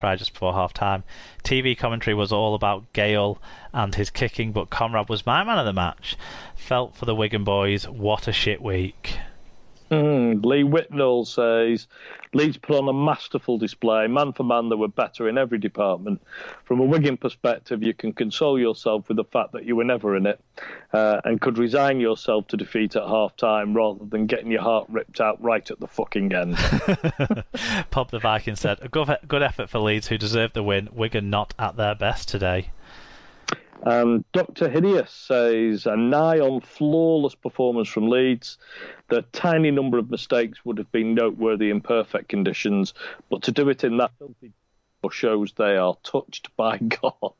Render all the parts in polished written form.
just before half-time. TV commentary was all about Gale and his kicking, but Conrad was my man of the match. Felt for the Wigan boys, what a shit week. Lee Whitnall says, Leeds put on a masterful display. Man for man, they were better in every department. From a Wigan perspective, you can console yourself with the fact that you were never in it and could resign yourself to defeat at half-time rather than getting your heart ripped out right at the fucking end. Pop the Viking said, a good effort for Leeds, who deserved the win. Wigan not at their best today. Dr. Hideous says, a nigh-on flawless performance from Leeds. The tiny number of mistakes would have been noteworthy in perfect conditions, but to do it in that filthy shows they are touched by God.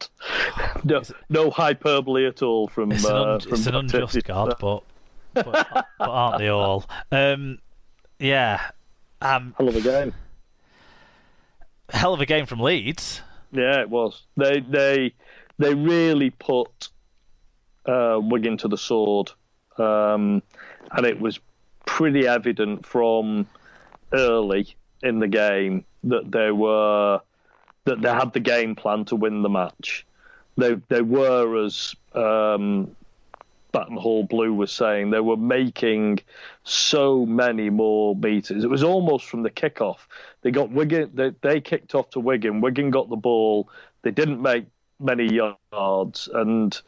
No hyperbole at all from... It's an unjust God, but aren't they all? Yeah. Hell of a game. Hell of a game from Leeds. Yeah, it was. They really put Wigan to the sword, and it was pretty evident from early in the game that they had the game plan to win the match. They were, as Baton Hall Blue was saying, they were making so many more meters. It was almost from the kickoff. They got Wigan. They kicked off to Wigan. Wigan got the ball. They didn't make many yards, and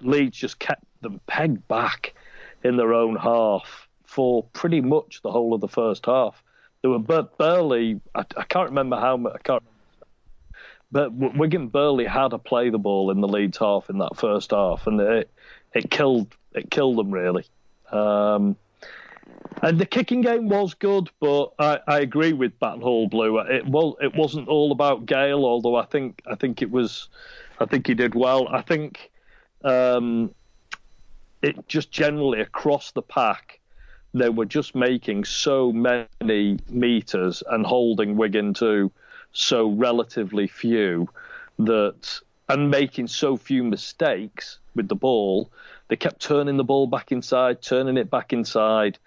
Leeds just kept them pegged back in their own half for pretty much the whole of the first half. They were barely, I can't remember how much, but Wigan barely had to play the ball in the Leeds half in that first half, and it killed them really. And the kicking game was good, but I agree with Baton Hall Blue. It wasn't all about Gale, although I think he did well. I think it just generally across the pack, they were just making so many meters and holding Wigan to so relatively few and making so few mistakes with the ball. They kept turning the ball back inside, turning it back inside.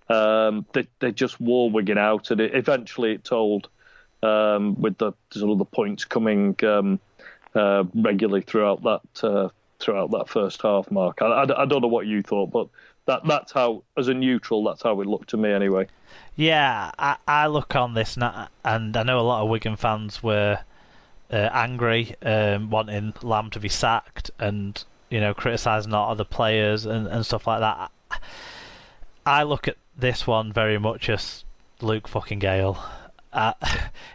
They just wore Wigan out, and eventually it told with the sort of the points coming regularly throughout that first half, Mark. I don't know what you thought, but that's how, as a neutral, that's how it looked to me anyway. Yeah, I look on this and I know a lot of Wigan fans were angry, wanting Lamb to be sacked and criticising a lot of the players and stuff like that. I look at this one very much as Luke fucking Gale.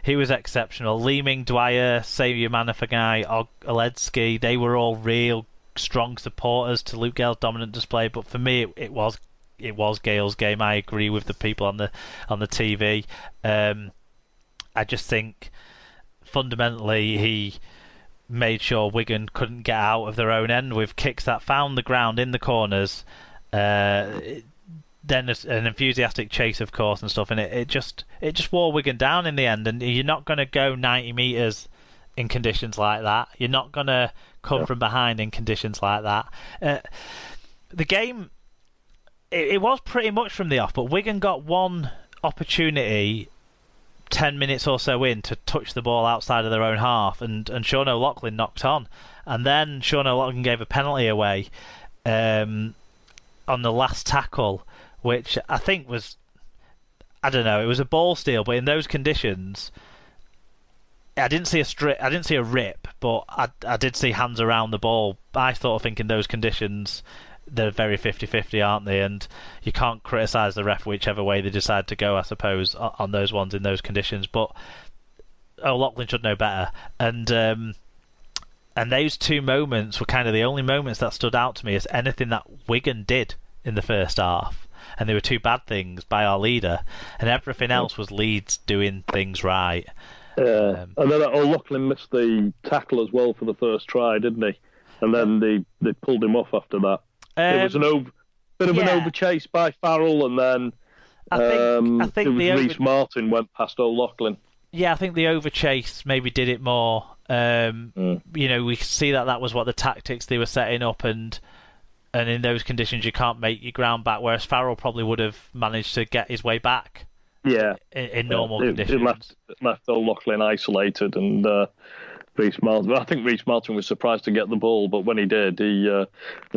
He was exceptional. Leeming, Dwyer, Saviour Manafagai, Oledzki, they were all real strong supporters to Luke Gale's dominant display. But for me, it was Gale's game. I agree with the people on the TV. I just think fundamentally he made sure Wigan couldn't get out of their own end with kicks that found the ground in the corners. Then an enthusiastic chase, of course, and stuff, and it just wore Wigan down in the end. And you're not going to go 90 metres in conditions like that. You're not going to come from behind in conditions like that. The game, it was pretty much from the off, but Wigan got one opportunity 10 minutes or so in to touch the ball outside of their own half, and Sean O'Loughlin knocked on. And then Sean O'Loughlin gave a penalty away on the last tackle, which I think was, I don't know, it was a ball steal, but in those conditions, I didn't see a rip, but I did see hands around the ball. I think in those conditions, they're very 50-50, aren't they? And you can't criticise the ref whichever way they decide to go, I suppose, on those ones in those conditions. But O'Loughlin should know better. And those two moments were kind of the only moments that stood out to me as anything that Wigan did in the first half. And they were two bad things by our leader, and everything else was Leeds doing things right. And then O'Loughlin missed the tackle as well for the first try, didn't he? And then they pulled him off after that. It was an bit of an overchase by Farrell, and then I think Reece Martin went past O'Loughlin. Yeah, I think the overchase maybe did it more. We see that was what the tactics they were setting up, and in those conditions you can't make your ground back, whereas Farrell probably would have managed to get his way back Yeah, in normal it conditions. left O'Loughlin isolated, and Reece Martin. I think Reece Martin was surprised to get the ball, but when he did, he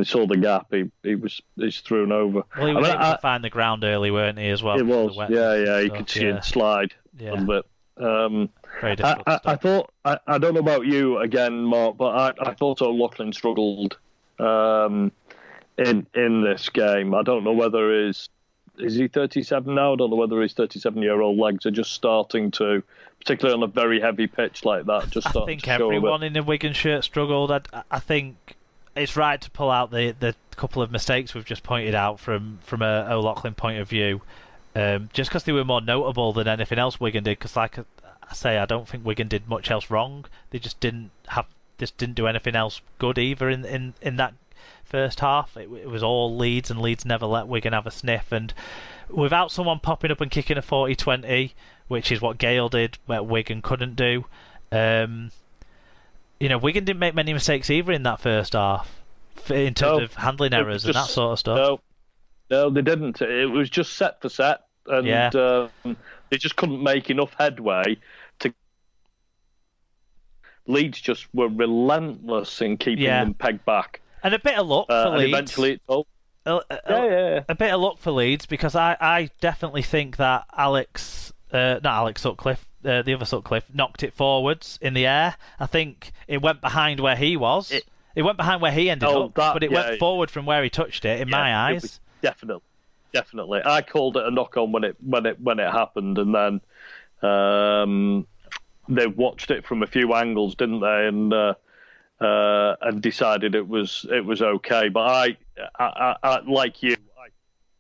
saw the gap. He's thrown over. Well, he was able to find the ground early, weren't he, as well? It was, yeah. You could see it slide a little bit. Very difficult I thought, I don't know about you again, Mark, but I thought O'Loughlin struggled in this game. I don't know whether is he 37 now? I don't know whether his 37-year-old legs are just starting to, particularly on a very heavy pitch like that, just start to show. I think everyone in the Wigan shirt struggled. I think it's right to pull out the couple of mistakes we've just pointed out from a O'Loughlin point of view, just because they were more notable than anything else Wigan did. Because, like I say, I don't think Wigan did much else wrong. They just didn't do anything else good either in that first half. It was all Leeds, and Leeds never let Wigan have a sniff. And without someone popping up and kicking a 40-20, which is what Gale did, where Wigan couldn't do, Wigan didn't make many mistakes either in that first half in terms of handling errors and that sort of stuff. No, they didn't. It was just set for set, and they just couldn't make enough headway to. Leeds just were relentless in keeping them pegged back. And a bit of luck for Leeds. Eventually it's all. A bit of luck for Leeds, because I definitely think that not Alex Sutcliffe, the other Sutcliffe, knocked it forwards in the air. I think it went behind where he was. It went behind where he ended up, but it went forward from where he touched it. In my eyes, definitely. I called it a knock on when it happened, and then they watched it from a few angles, didn't they? And decided it was okay. But I like you, I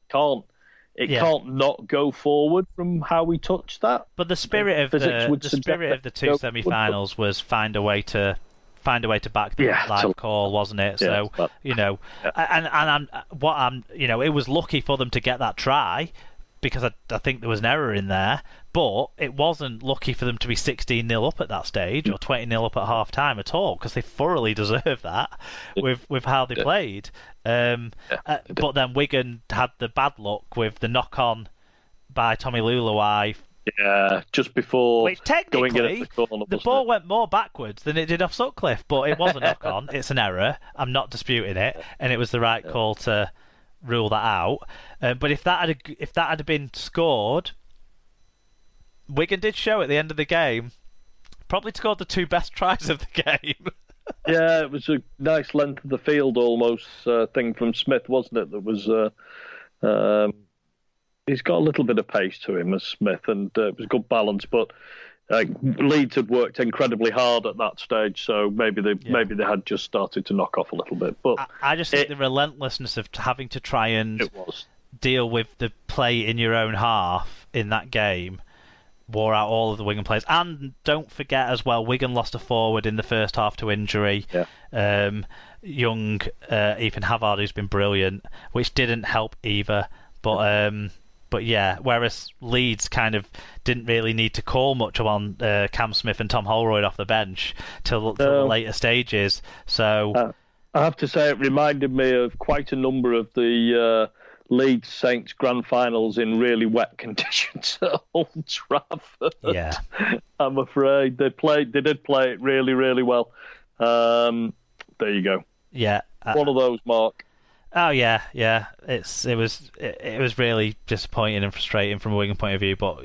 can't. It can't not go forward from how we touched that. But the spirit of the two semi-finals was find a way to back the live call, wasn't it? So it was lucky for them to get that try, because I think there was an error in there. But it wasn't lucky for them to be 16-0 up at that stage, or 20-0 up at half time at all, because they thoroughly deserved that with how they played. But then Wigan had the bad luck with the knock-on by Tommy Luluai. Yeah, just before. Which technically, the ball went more backwards than it did off Sutcliffe, but it was a knock-on. It's an error. I'm not disputing it, and it was the right call to rule that out. But if that had been scored, Wigan did show at the end of the game, probably scored the two best tries of the game. Yeah, it was a nice length of the field almost thing from Smith, wasn't it? That was. He's got a little bit of pace to him as Smith, and it was good balance. But Leeds had worked incredibly hard at that stage, so maybe they had just started to knock off a little bit. But I just think the relentlessness of having to try and deal with the play in your own half in that game wore out all of the Wigan players. And don't forget as well, Wigan lost a forward in the first half to injury. Young Ethan Havard, who's been brilliant, which didn't help either. But yeah, whereas Leeds kind of didn't really need to call much on Cam Smith and Tom Holroyd off the bench till the later stages. So I have to say, it reminded me of quite a number of the Leeds Saints grand finals in really wet conditions at Old Trafford. Yeah, I'm afraid they did play it really, really well. There you go. Yeah, one of those, Mark. Oh yeah. It was really disappointing and frustrating from a Wigan point of view, but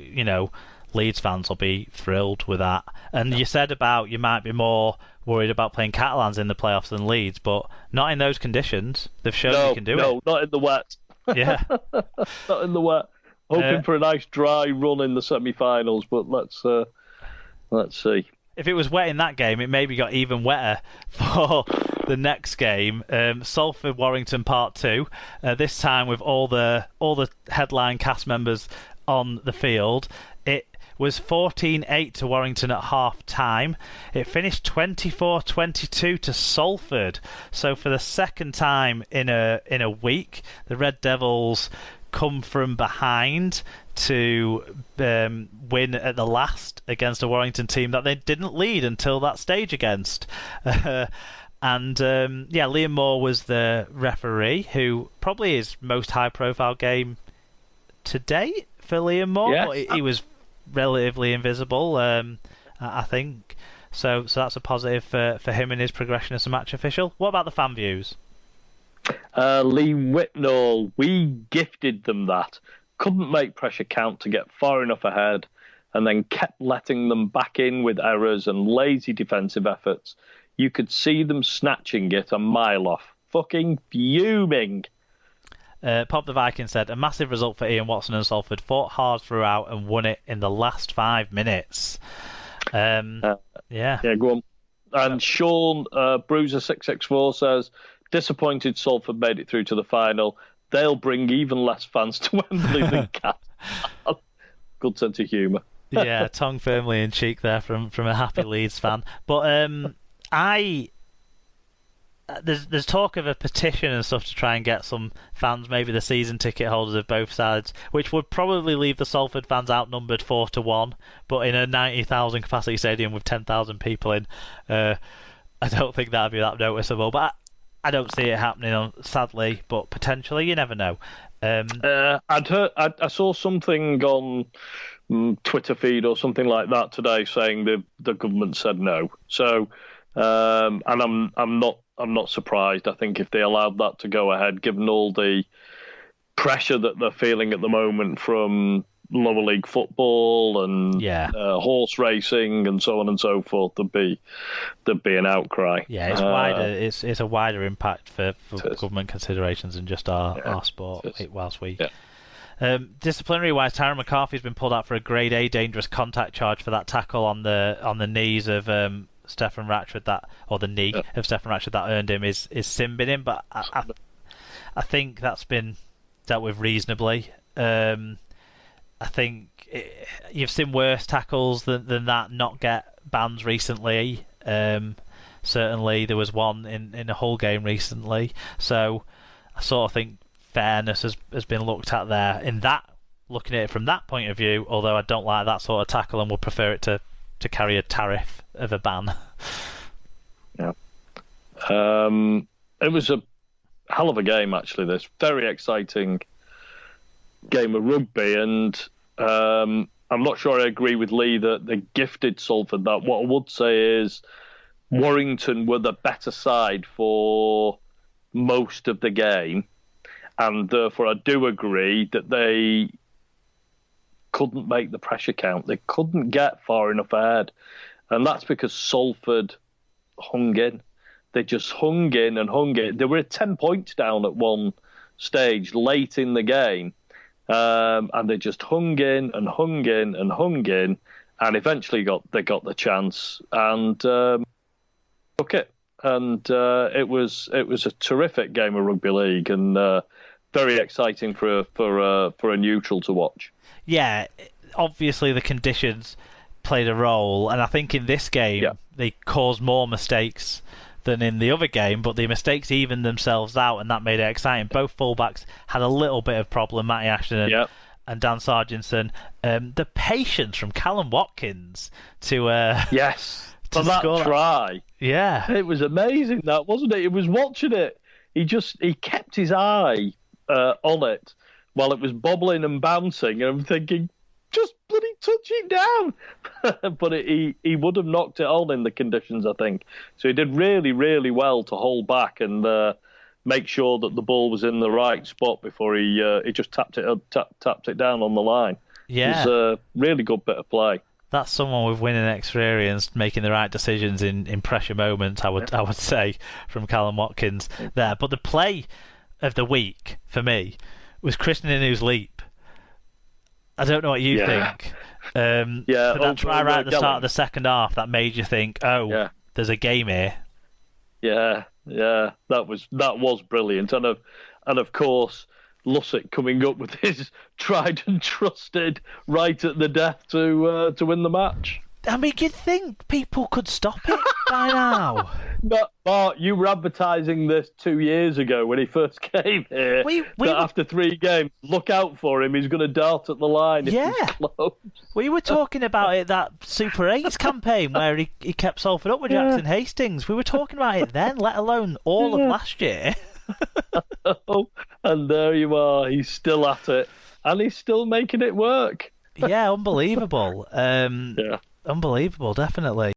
Leeds fans will be thrilled with that. And you said about you might be more worried about playing Catalans in the playoffs than Leeds, but not in those conditions. They've shown you can do it. No, not in the wet. Yeah, not in the wet. Hoping for a nice dry run in the semi-finals, but let's see. If it was wet in that game, it maybe got even wetter for the next game. Salford Warrington Part 2. This time with all the headline cast members on the field. It was 14-8 to Warrington at half time. It finished 24-22 to Salford. So for the second time in a week, the Red Devils come from behind to win at the last against a Warrington team that they didn't lead until that stage against. Liam Moore was the referee, who probably his most high-profile game to date. for Liam Moore, Yes. but he was relatively invisible, I think. So that's a positive for him and his progression as a match official. What about the fan views? Lee Whitnall, we gifted them that. Couldn't make pressure count to get far enough ahead, and then kept letting them back in with errors and lazy defensive efforts. You could see them snatching it a mile off. Fucking fuming. Pop the Viking said, a massive result for Ian Watson and Salford. Fought hard throughout and won it in the last 5 minutes. Yeah, go on. And Sean Bruiser664 says, disappointed Salford made it through to the final. They'll bring even less fans to Wembley than Cat. Good sense of humour. Yeah, tongue firmly in cheek there from a happy Leeds fan. But there's talk of a petition and stuff to try and get some fans, maybe the season ticket holders of both sides, which would probably leave the Salford fans outnumbered 4-1. But in a 90,000 capacity stadium with 10,000 people in, I don't think that'd be that noticeable. But I don't see it happening, sadly. But potentially, you never know. I saw something on Twitter feed or something like that today saying the government said no. So, and I'm not surprised. I think if they allowed that to go ahead, given all the pressure that they're feeling at the moment from lower league football and horse racing and so on and so forth, there'd be an outcry. Yeah, it's wider. It's a wider impact for government considerations than just our sport. Whilst we. Yeah. Disciplinary wise, Tyrone McCarthy's been pulled out for a grade A dangerous contact charge for that tackle on the knees of Stefan Ratchford, the knee of Stefan Ratchford that earned him his sin binning, but I think that's been dealt with reasonably. I think you've seen worse tackles than that not get bans recently. Certainly there was one in a Hull game recently, so I sort of think fairness has been looked at there in that, looking at it from that point of view, although I don't like that sort of tackle and would prefer it to carry a tariff of a ban. Yeah. It was a hell of a game, actually, this. Very exciting game of rugby, and I'm not sure I agree with Lee that they gifted Salford that. What I would say is Warrington were the better side for most of the game, and therefore I do agree that they couldn't make the pressure count. They couldn't get far enough ahead. And that's because Salford hung in. They just hung in and hung in. They were 10 points down at one stage late in the game. And they just hung in and hung in and hung in. And eventually they got the chance and took it. And it was a terrific game of rugby league and very exciting for a neutral to watch. Yeah, obviously the conditions played a role, and I think in this game they caused more mistakes than in the other game, but the mistakes evened themselves out, and that made it exciting. Both fullbacks had a little bit of problem, Matty Ashton and Dan Sargentson. The patience from Callum Watkins to for that try. Yeah, it was amazing, that wasn't it? It was watching it. He kept his eye on it while it was bobbling and bouncing, and I'm thinking, just bloody touch it down. But he would have knocked it on in the conditions, I think. So he did really, really well to hold back and make sure that the ball was in the right spot before he just tapped it down on the line. Yeah, it was a really good bit of play. That's someone with winning experience, making the right decisions in pressure moments, I would say, from Callum Watkins there. But the play of the week for me was Christian Inu's leap. I don't know what you think. That try right at the start of the second half that made you think, there's a game here. Yeah, that was brilliant, and of course Lussick coming up with his tried and trusted right at the death to win the match. I mean, you'd think people could stop it by now. But Bart, you were advertising this 2 years ago when he first came here. After 3 games, look out for him. He's going to dart at the line. Yeah. If he's close. We were talking about it, that Super 8s campaign where he kept Salford up with Jackson Hastings. We were talking about it then, let alone all of last year. And there you are. He's still at it. and he's still making it work. Yeah, unbelievable. Yeah. Unbelievable, definitely.